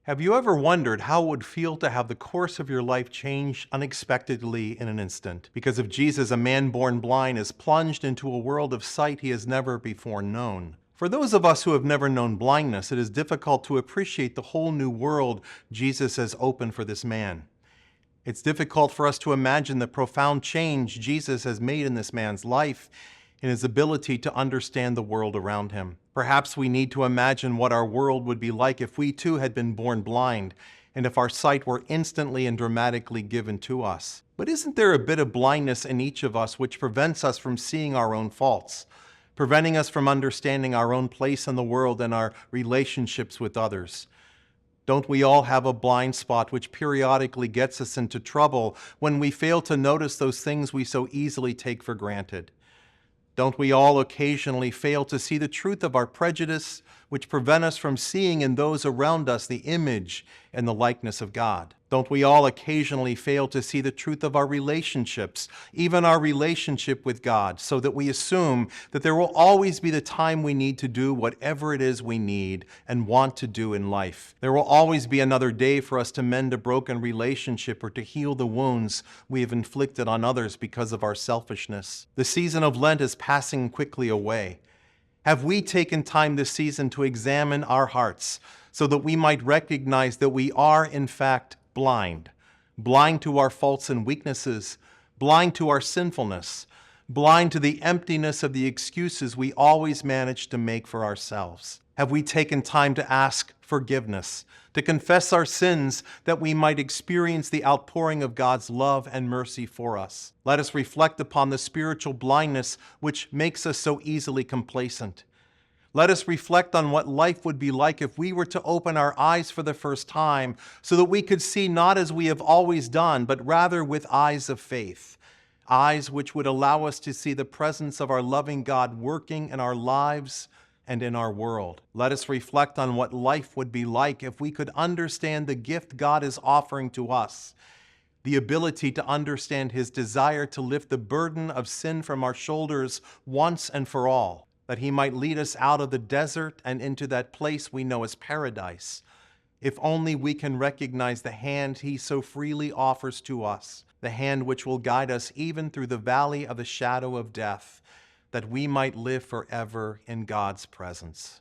Have you ever wondered how it would feel to have the course of your life change unexpectedly in an instant? Because of Jesus, a man born blind is plunged into a world of sight he has never before known. For those of us who have never known blindness, it is difficult to appreciate the whole new world Jesus has opened for this man. It's difficult for us to imagine the profound change Jesus has made in this man's life, in his ability to understand the world around him. Perhaps we need to imagine what our world would be like if we too had been born blind, and if our sight were instantly and dramatically given to us. But isn't there a bit of blindness in each of us which prevents us from seeing our own faults, preventing us from understanding our own place in the world and our relationships with others? Don't we all have a blind spot which periodically gets us into trouble when we fail to notice those things we so easily take for granted? Don't we all occasionally fail to see the truth of our prejudice, which prevent us from seeing in those around us the image and the likeness of God? Don't we all occasionally fail to see the truth of our relationships, even our relationship with God, so that we assume that there will always be the time we need to do whatever it is we need and want to do in life? There will always be another day for us to mend a broken relationship or to heal the wounds we have inflicted on others because of our selfishness. The season of Lent is passing quickly away. Have we taken time this season to examine our hearts so that we might recognize that we are, in fact, blind to our faults and weaknesses, blind to our sinfulness, blind to the emptiness of the excuses we always manage to make for ourselves? Have we taken time to ask forgiveness, to confess our sins that we might experience the outpouring of God's love and mercy for us? Let us reflect upon the spiritual blindness which makes us so easily complacent. Let us reflect on what life would be like if we were to open our eyes for the first time so that we could see not as we have always done, but rather with eyes of faith, eyes which would allow us to see the presence of our loving God working in our lives and in our world. Let us reflect on what life would be like if we could understand the gift God is offering to us, the ability to understand His desire to lift the burden of sin from our shoulders once and for all, that He might lead us out of the desert and into that place we know as paradise. If only we can recognize the hand He so freely offers to us, the hand which will guide us even through the valley of the shadow of death, that we might live forever in God's presence.